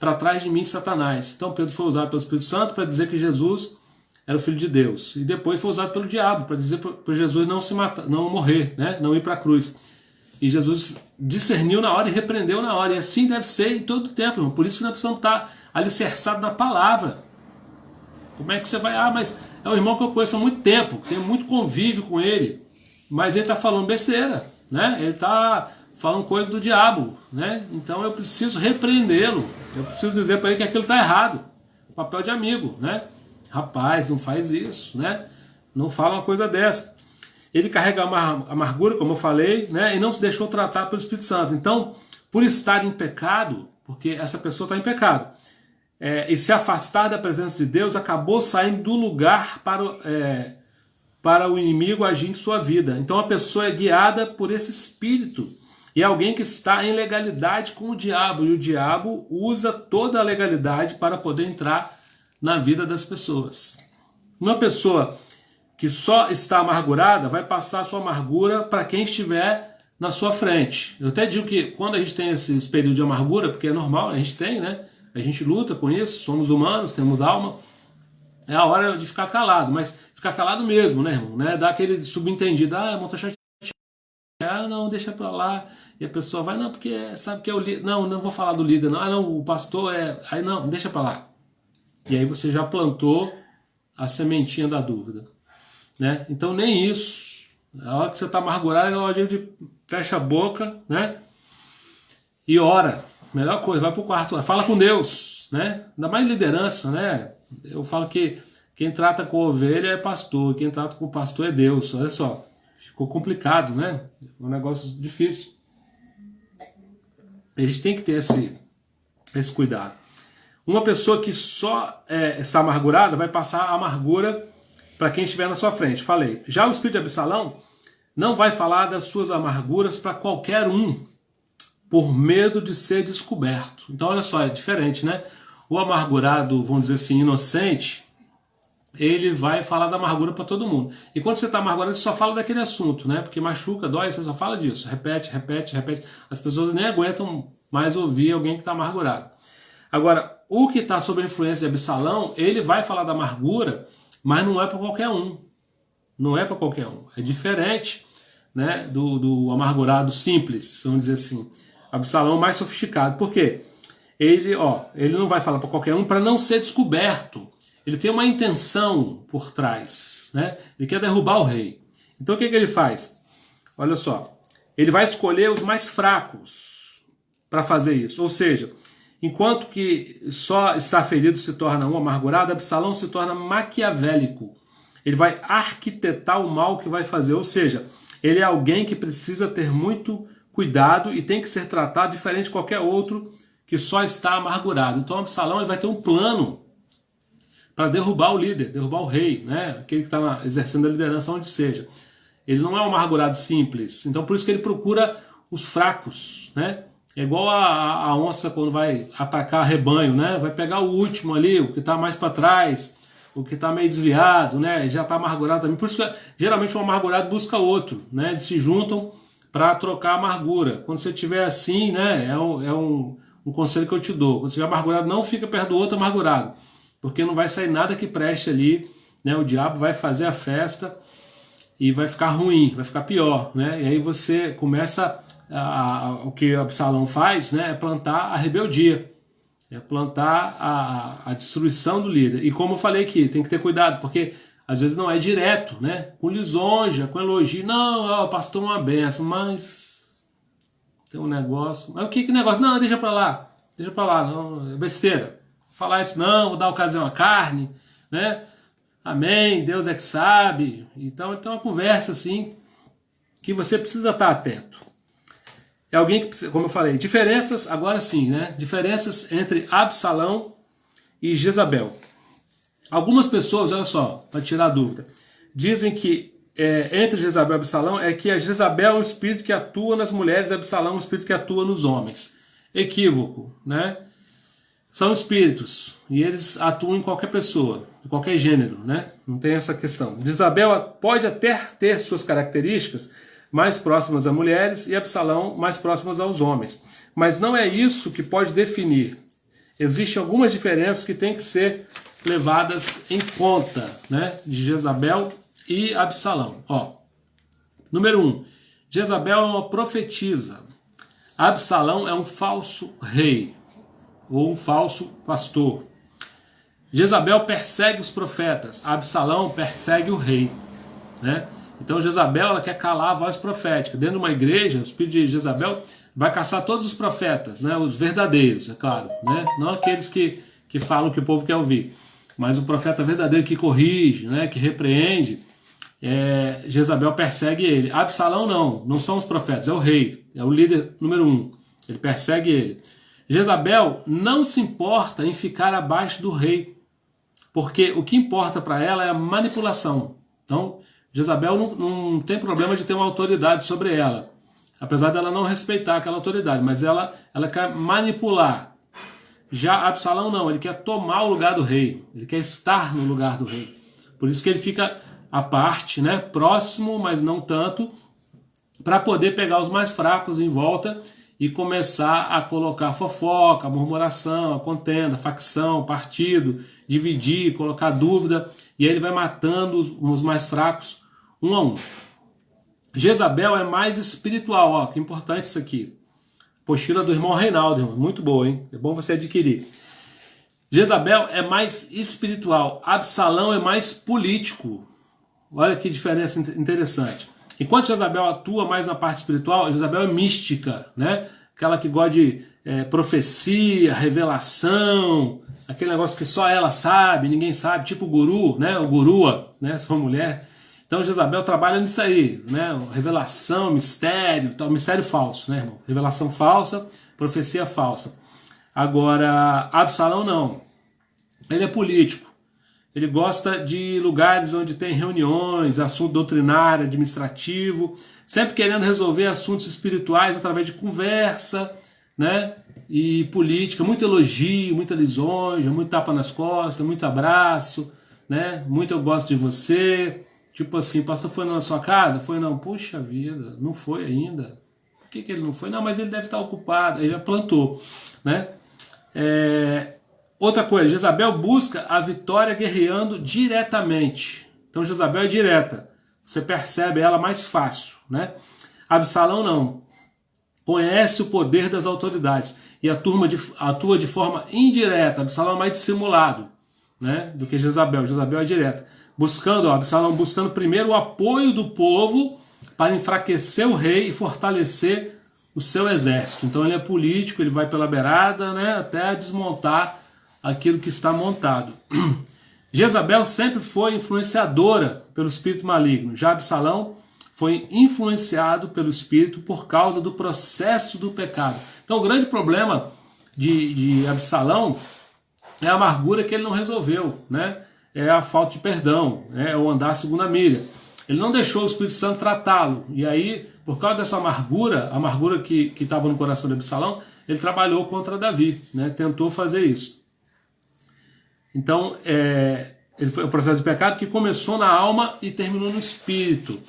Speaker 1: para trás de mim, Satanás. Então Pedro foi usado pelo Espírito Santo para dizer que Jesus era o Filho de Deus. E depois foi usado pelo diabo para dizer para Jesus não se matar, não morrer, né? Não ir para a cruz. E Jesus discerniu na hora e repreendeu na hora. E assim deve ser em todo o tempo, irmão. Por isso que nós precisamos estar alicerçados na palavra. Como é que você vai? Ah, mas é um irmão que eu conheço há muito tempo, tenho muito convívio com ele, mas ele está falando besteira, né? Ele está falando coisa do diabo, né? Então eu preciso repreendê-lo, eu preciso dizer para ele que aquilo está errado. Papel de amigo, né? Rapaz, não faz isso, né? Não fala uma coisa dessa. Ele carrega uma amargura, como eu falei, né? E não se deixou tratar pelo Espírito Santo. Então, por estar em pecado, porque essa pessoa está em pecado, e se afastar da presença de Deus, acabou saindo do lugar para o inimigo agir em sua vida. Então a pessoa é guiada por esse espírito. E é alguém que está em legalidade com o diabo. E o diabo usa toda a legalidade para poder entrar na vida das pessoas. Uma pessoa que só está amargurada vai passar a sua amargura para quem estiver na sua frente. Eu até digo que quando a gente tem esse período de amargura, porque é normal, a gente tem, né? A gente luta com isso, somos humanos, temos alma. É a hora de ficar calado, mas ficar calado mesmo, né, irmão? Né? Dá aquele subentendido, irmão, tá chateado. Ah, não, deixa pra lá. E a pessoa vai, não, porque sabe que é o líder. Não, não vou falar do líder, não. Ah, não, o pastor é. Aí não, deixa pra lá. E aí você já plantou a sementinha da dúvida, né? Então nem isso. A hora que você tá amargurado, é hora de fecha a boca, né? E ora. Melhor coisa, vai pro quarto, fala com Deus, né? Ainda mais liderança, né? Eu falo que quem trata com ovelha é pastor, quem trata com o pastor é Deus. Olha só, ficou complicado, né? Um negócio difícil. A gente tem que ter esse cuidado. Uma pessoa que só está amargurada vai passar a amargura para quem estiver na sua frente. Falei. Já o espírito de Absalão não vai falar das suas amarguras para qualquer um, por medo de ser descoberto. Então olha só, é diferente, né? O amargurado, vamos dizer assim, inocente, ele vai falar da amargura para todo mundo. E quando você está amargurado, você só fala daquele assunto, né? Porque machuca, dói, você só fala disso. Repete, repete, repete. As pessoas nem aguentam mais ouvir alguém que está amargurado. Agora, o que está sob a influência de Absalão, ele vai falar da amargura, mas não é para qualquer um. Não é para qualquer um. É diferente, né, do amargurado simples, vamos dizer assim. Absalão mais sofisticado. Por quê? Ele não vai falar para qualquer um para não ser descoberto. Ele tem uma intenção por trás, né? Ele quer derrubar o rei. Então o que ele faz? Olha só. Ele vai escolher os mais fracos para fazer isso. Ou seja, enquanto que só está ferido se torna um amargurado, Absalão se torna maquiavélico. Ele vai arquitetar o mal que vai fazer. Ou seja, ele é alguém que precisa ter muito cuidado e tem que ser tratado diferente de qualquer outro que só está amargurado. Então Absalão ele vai ter um plano para derrubar o líder, derrubar o rei, né? Aquele que está exercendo a liderança onde seja. Ele não é um amargurado simples. Então por isso que ele procura os fracos, né? É igual a onça quando vai atacar rebanho, né? Vai pegar o último ali, o que está mais para trás, o que está meio desviado, né? Já está amargurado também. Por isso que geralmente um amargurado busca outro, né? Eles se juntam para trocar a amargura. Quando você estiver assim, né? É um conselho que eu te dou. Quando você estiver amargurado, não fica perto do outro amargurado, porque não vai sair nada que preste ali, né? O diabo vai fazer a festa e vai ficar ruim, vai ficar pior, né? E aí você começa o que o Absalão faz, né? É plantar a rebeldia, é plantar a destruição do líder. E como eu falei aqui, tem que ter cuidado, porque às vezes não é direto, né? Com lisonja, com elogio. Não, o pastor é uma benção, mas tem um negócio. Mas o que negócio? Não, deixa pra lá, não, é besteira. Falar isso não, vou dar ocasião à carne, né? Amém, Deus é que sabe. Então é uma conversa assim que você precisa estar atento. É alguém que, como eu falei, diferenças, agora sim, né? Diferenças entre Absalão e Jezabel. Algumas pessoas, olha só, para tirar a dúvida, dizem que entre Jezabel e Absalão é que a Jezabel é um espírito que atua nas mulheres, Absalão é um espírito que atua nos homens. Equívoco, né? São espíritos e eles atuam em qualquer pessoa, em qualquer gênero, né? Não tem essa questão. Jezabel pode até ter suas características mais próximas a mulheres e Absalão mais próximas aos homens. Mas não é isso que pode definir. Existem algumas diferenças que têm que ser levadas em conta, né? De Jezabel e Absalão. Número 1. Jezabel é uma profetisa. Absalão é um falso rei ou um falso pastor. Jezabel persegue os profetas, Absalão persegue o rei, né? Então Jezabel, ela quer calar a voz profética. Dentro de uma igreja, o espírito de Jezabel vai caçar todos os profetas, né? Os verdadeiros, é claro, né? Não aqueles que falam o que o povo quer ouvir, mas o profeta verdadeiro que corrige, né? Que repreende. Jezabel persegue ele. Absalão não são os profetas, é o rei, é o líder número 1. Ele persegue ele. Jezabel não se importa em ficar abaixo do rei, porque o que importa para ela é a manipulação. Então, Jezabel não tem problema de ter uma autoridade sobre ela, apesar dela não respeitar aquela autoridade, mas ela quer manipular. Já Absalão não, ele quer tomar o lugar do rei, ele quer estar no lugar do rei. Por isso que ele fica à parte, né, próximo, mas não tanto, para poder pegar os mais fracos em volta e começar a colocar fofoca, murmuração, a contenda, facção, partido, dividir, colocar dúvida, e aí ele vai matando os mais fracos um a um. Jezabel é mais espiritual, ó, que importante isso aqui. Apostila do irmão Reinaldo, irmão, muito boa, hein? É bom você adquirir. Jezabel é mais espiritual, Absalão é mais político. Olha que diferença interessante. Enquanto Jezabel atua mais na parte espiritual, Jezabel é mística, né? Aquela que gosta de profecia, revelação, aquele negócio que só ela sabe, ninguém sabe, tipo o guru, né? O gurua, né? Se for mulher. Então Jezabel trabalha nisso aí, né? Revelação, mistério, tal, mistério falso, né, irmão? Revelação falsa, profecia falsa. Agora, Absalão não. Ele é político. Ele gosta de lugares onde tem reuniões, assunto doutrinário, administrativo, sempre querendo resolver assuntos espirituais através de conversa, né? E política, muito elogio, muita lisonja, muito tapa nas costas, muito abraço, né? Muito eu gosto de você. Tipo assim, pastor, foi na sua casa? Foi não. Puxa vida, não foi ainda. Por que ele não foi? Não, mas ele deve estar ocupado. Ele já plantou, né? Outra coisa, Jezabel busca a vitória guerreando diretamente. Então Jezabel é direta. Você percebe ela mais fácil, né? Absalão não. Conhece o poder das autoridades e atua de forma indireta. Absalão é mais dissimulado, né, do que Jezabel. Jezabel é direta. Absalão buscando primeiro o apoio do povo para enfraquecer o rei e fortalecer o seu exército. Então ele é político, ele vai pela beirada, né, até desmontar aquilo que está montado. Jezabel sempre foi influenciadora pelo espírito maligno. Já Absalão foi influenciado pelo espírito por causa do processo do pecado. Então o grande problema de Absalão é a amargura que ele não resolveu, né? É a falta de perdão, é o andar a segunda milha. Ele não deixou o Espírito Santo tratá-lo. E aí, por causa dessa amargura, a amargura que estava no coração de Absalão, ele trabalhou contra Davi, né? Tentou fazer isso. Então, ele foi o processo de pecado que começou na alma e terminou no espírito,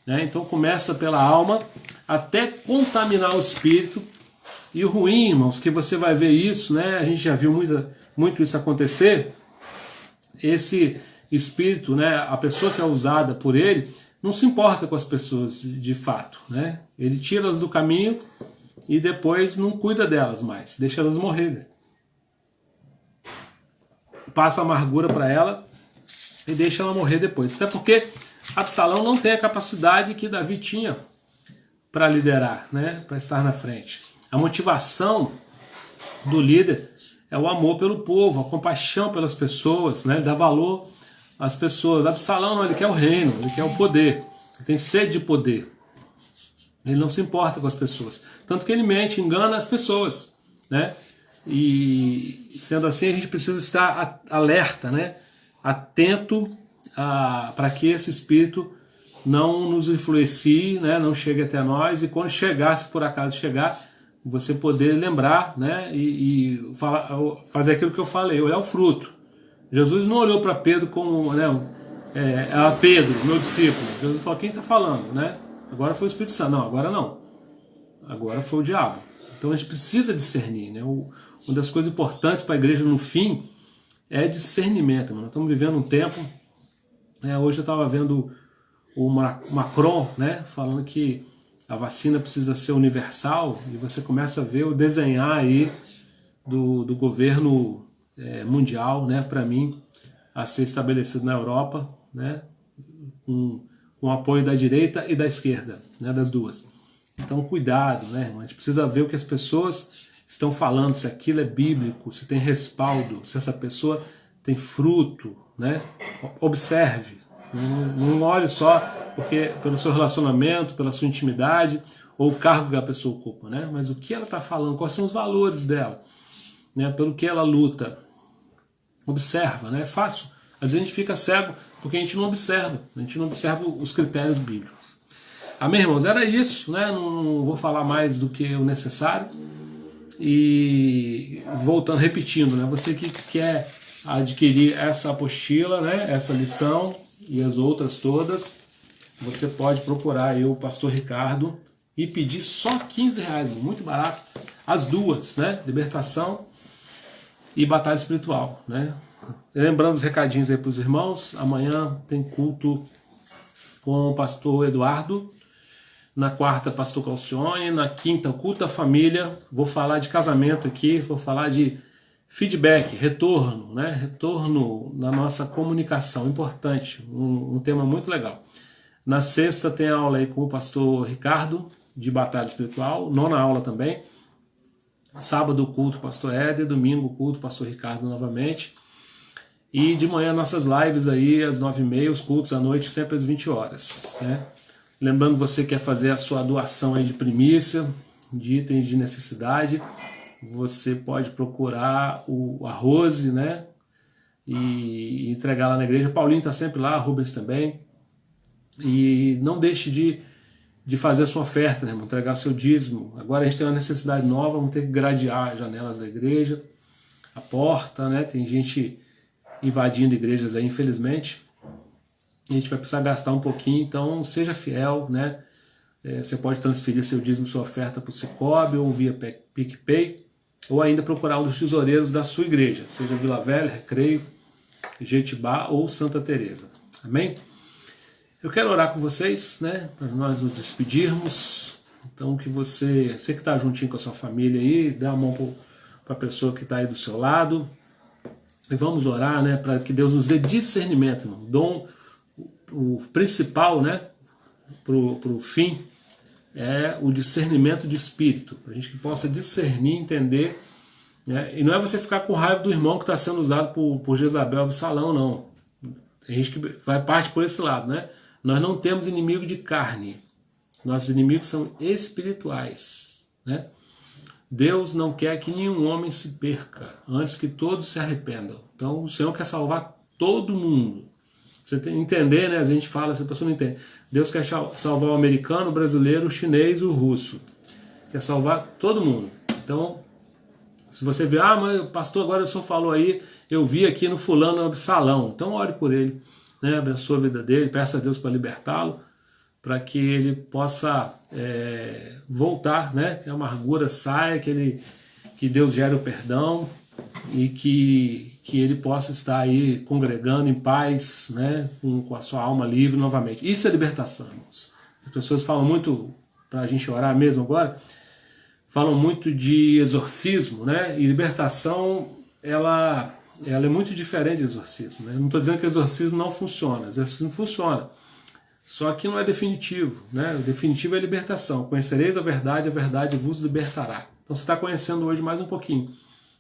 Speaker 1: né? Então começa pela alma até contaminar o espírito. E o ruim, irmãos, que você vai ver isso, né? A gente já viu muito isso acontecer. Esse espírito, né? A pessoa que é usada por ele não se importa com as pessoas de fato, né? Ele tira elas do caminho e depois não cuida delas mais, deixa elas morrer. Passa amargura para ela e deixa ela morrer depois. Até porque Absalão não tem a capacidade que Davi tinha para liderar, né? Para estar na frente. A motivação do líder é o amor pelo povo, a compaixão pelas pessoas, né? Dar valor às pessoas. Absalão não, ele quer o reino, ele quer o poder, ele tem sede de poder. Ele não se importa com as pessoas. Tanto que ele mente, engana as pessoas, né? E sendo assim, a gente precisa estar alerta, né? Atento para que esse espírito não nos influencie, né? Não chegue até nós, e quando chegar, se por acaso chegar, você poder lembrar, né? E fazer aquilo que eu falei, olhar o fruto. Jesus não olhou para Pedro como, né? Pedro, meu discípulo. Jesus falou, quem está falando, né? Agora foi o Espírito Santo. Não, agora não. Agora foi o diabo. Então a gente precisa discernir, né? Uma das coisas importantes para a igreja no fim é discernimento. Nós estamos vivendo um tempo. Hoje eu estava vendo o Macron, né? Falando que a vacina precisa ser universal, e você começa a ver o desenhar aí do governo mundial, né, para mim, a ser estabelecido na Europa, né, com o apoio da direita e da esquerda, né, das duas. Então, cuidado, né, irmão? A gente precisa ver o que as pessoas estão falando, se aquilo é bíblico, se tem respaldo, se essa pessoa tem fruto, né? Observe, não olhe só porque pelo seu relacionamento, pela sua intimidade ou o cargo que a pessoa ocupa, né? Mas o que ela está falando, quais são os valores dela, né? Pelo que ela luta. Observa, né? É fácil. Às vezes a gente fica cego porque a gente não observa os critérios bíblicos. Amém, irmãos? Era isso, né? Não vou falar mais do que o necessário. E voltando, repetindo, né? Você que quer adquirir essa apostila, né? Essa lição e as outras todas, você pode procurar aí o pastor Ricardo e pedir só R$15, muito barato. As duas, né? Libertação e batalha espiritual, né? Lembrando os recadinhos aí para os irmãos, amanhã tem culto com o pastor Eduardo, na quarta pastor Calcione, na quinta o culto da família, vou falar de casamento aqui, vou falar de feedback, retorno, né? Retorno na nossa comunicação, importante, um tema muito legal. Na sexta tem aula aí com o pastor Ricardo, de batalha espiritual, nona aula também. Sábado o culto pastor Éder, domingo o culto pastor Ricardo novamente. E de manhã nossas lives aí às 9h30, os cultos à noite sempre às 20 horas, né? Lembrando, você quer fazer a sua doação aí de primícia, de itens de necessidade, você pode procurar a Rose, né? E entregar lá na igreja. Paulinho está sempre lá, Rubens também. E não deixe de fazer a sua oferta, né, irmão? Entregar seu dízimo. Agora a gente tem uma necessidade nova, vamos ter que gradear as janelas da igreja, a porta, né? Tem gente invadindo igrejas aí, infelizmente. A gente vai precisar gastar um pouquinho, então seja fiel, né? Você pode transferir seu dízimo, sua oferta para o Cicobi ou via PicPay, ou ainda procurar um dos tesoureiros da sua igreja, seja Vila Velha, Recreio, Jetibá ou Santa Teresa. Amém? Eu quero orar com vocês, né? Para nós nos despedirmos. Então que você que está juntinho com a sua família aí, dá a mão para a pessoa que está aí do seu lado. E vamos orar, né? Para que Deus nos dê discernimento, irmão. Dom, o principal, né, para o fim, é o discernimento de espírito, para a gente que possa discernir, entender, né, e não é você ficar com raiva do irmão que está sendo usado por Jezabel do salão, não. Tem gente que vai parte por esse lado, né? Nós não temos inimigo de carne, nossos inimigos são espirituais, né? Deus não quer que nenhum homem se perca, antes que todos se arrependam. Então o Senhor quer salvar todo mundo. Você tem que entender, né? A gente fala, se a pessoa não entende. Deus quer salvar o americano, o brasileiro, o chinês e o russo. Quer salvar todo mundo. Então, se você vê, mas pastor, agora o senhor falou aí, eu vi aqui no fulano Absalão. Então ore por ele, né? Abençoe a vida dele, peça a Deus para libertá-lo, para que ele possa voltar, né? Que a amargura saia, que Deus gere o perdão e que ele possa estar aí congregando em paz, né, com a sua alma livre novamente. Isso é libertação, irmãos. As pessoas falam muito, para a gente orar mesmo agora, falam muito de exorcismo, né, e libertação, ela é muito diferente de exorcismo, né? Não estou dizendo que exorcismo não funciona, exorcismo funciona, só que não é definitivo, né? O definitivo é a libertação. Conhecereis a verdade vos libertará. Então você está conhecendo hoje mais um pouquinho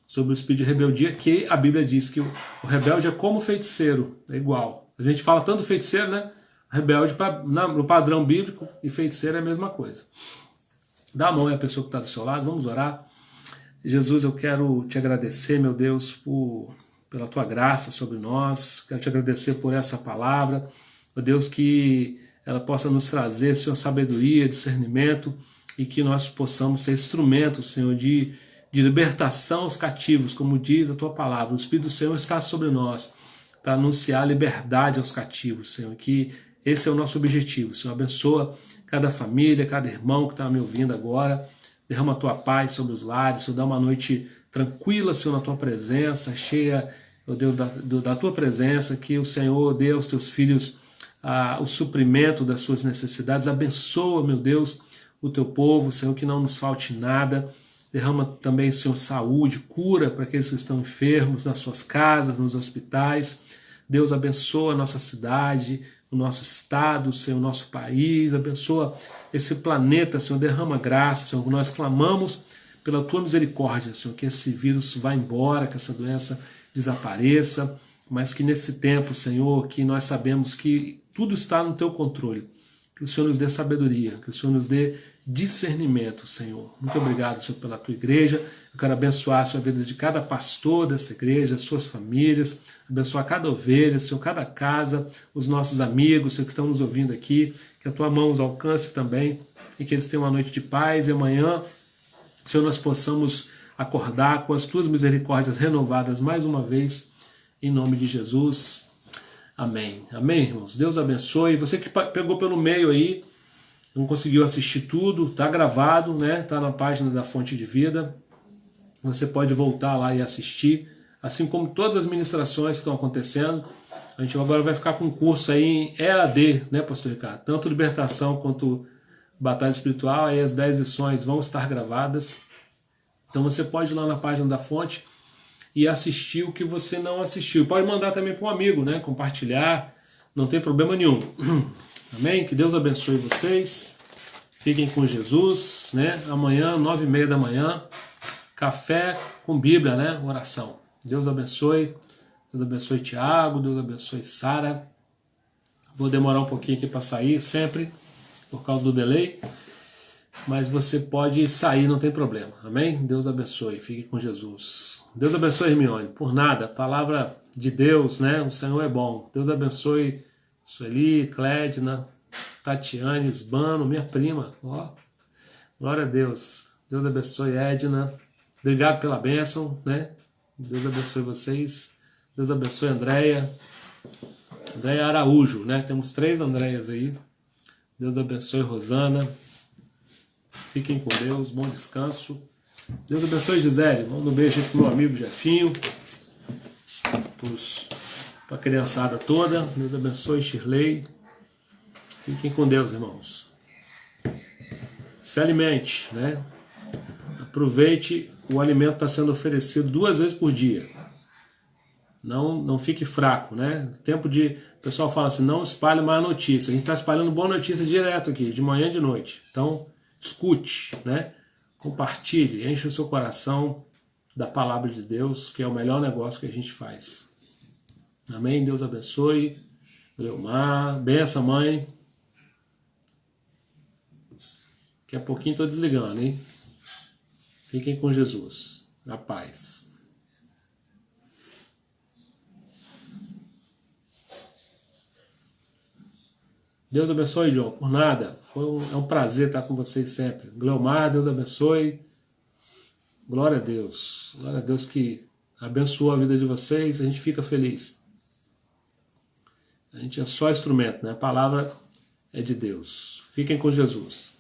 Speaker 1: sobre o espírito de rebeldia, que a Bíblia diz que o rebelde é como feiticeiro, é igual. A gente fala tanto feiticeiro, né? Rebelde no padrão bíblico, e feiticeiro é a mesma coisa. Dá a mão aí à pessoa que está do seu lado, vamos orar. Jesus, eu quero te agradecer, meu Deus, pela tua graça sobre nós, quero te agradecer por essa palavra, meu Deus, que ela possa nos trazer, Senhor, sabedoria, discernimento, e que nós possamos ser instrumentos, Senhor, de libertação aos cativos, como diz a tua palavra. O Espírito do Senhor está sobre nós para anunciar liberdade aos cativos, Senhor, que esse é o nosso objetivo. Senhor, abençoa cada família, cada irmão que está me ouvindo agora, derrama a tua paz sobre os lares, Senhor, dá uma noite tranquila, Senhor, na tua presença, cheia, meu Deus, da tua presença, que o Senhor dê aos teus filhos o suprimento das suas necessidades, abençoa, meu Deus, o teu povo, Senhor, que não nos falte nada. Derrama também, Senhor, saúde, cura para aqueles que estão enfermos nas suas casas, nos hospitais. Deus abençoa a nossa cidade, o nosso estado, Senhor, o nosso país. Abençoa esse planeta, Senhor. Derrama graça, Senhor. Nós clamamos pela tua misericórdia, Senhor, que esse vírus vá embora, que essa doença desapareça, mas que nesse tempo, Senhor, que nós sabemos que tudo está no teu controle. Que o Senhor nos dê sabedoria, que o Senhor nos dê discernimento, Senhor. Muito obrigado, Senhor, pela tua igreja. Eu quero abençoar, Senhor, a vida de cada pastor dessa igreja, as suas famílias, abençoar cada ovelha, Senhor, cada casa, os nossos amigos, Senhor, que estão nos ouvindo aqui, que a tua mão os alcance também e que eles tenham uma noite de paz e amanhã, Senhor, nós possamos acordar com as tuas misericórdias renovadas mais uma vez, em nome de Jesus. Amém. Amém, irmãos. Deus abençoe. Você que pegou pelo meio aí, não conseguiu assistir tudo, tá gravado, né? Tá na página da Fonte de Vida. Você pode voltar lá e assistir, assim como todas as ministrações que estão acontecendo. A gente agora vai ficar com um curso aí em EAD, né, pastor Ricardo? Tanto libertação quanto batalha espiritual, aí as 10 lições vão estar gravadas. Então você pode ir lá na página da Fonte e assistir o que você não assistiu. Pode mandar também para um amigo, né? Compartilhar, não tem problema nenhum. Amém? Que Deus abençoe vocês. Fiquem com Jesus, né? Amanhã, 9h30 da manhã, café com Bíblia, né? Oração. Deus abençoe. Deus abençoe Tiago, Deus abençoe Sara. Vou demorar um pouquinho aqui para sair, sempre, por causa do delay. Mas você pode sair, não tem problema. Amém? Deus abençoe. Fique com Jesus. Deus abençoe, Hermione. Por nada, palavra de Deus, né? O Senhor é bom. Deus abençoe Sueli, Clédina, Tatiane, Esbano, minha prima. Ó, glória a Deus. Deus abençoe, Edna. Obrigado pela bênção, né? Deus abençoe vocês. Deus abençoe, Andréia. Andréia Araújo, né? Temos 3 Andréias aí. Deus abençoe, Rosana. Fiquem com Deus, bom descanso. Deus abençoe, Gisele. Manda um beijo pro meu amigo Jefinho. Para a criançada toda. Deus abençoe, Shirley. Fiquem com Deus, irmãos. Se alimente, né? Aproveite, o alimento está sendo oferecido 2 vezes por dia. Não fique fraco, né? Tempo de... O pessoal fala assim, não espalhe má notícia. A gente está espalhando boa notícia direto aqui, de manhã e de noite. Então, escute, né? Compartilhe, enche o seu coração da palavra de Deus, que é o melhor negócio que a gente faz. Amém? Deus abençoe. Leomar, benção, mãe. Daqui a pouquinho estou desligando, hein? Fiquem com Jesus. Na paz. Deus abençoe, João. Por nada. É um prazer estar com vocês sempre. Gleomar, Deus abençoe. Glória a Deus. Glória a Deus que abençoou a vida de vocês. A gente fica feliz. A gente é só instrumento, né? A palavra é de Deus. Fiquem com Jesus.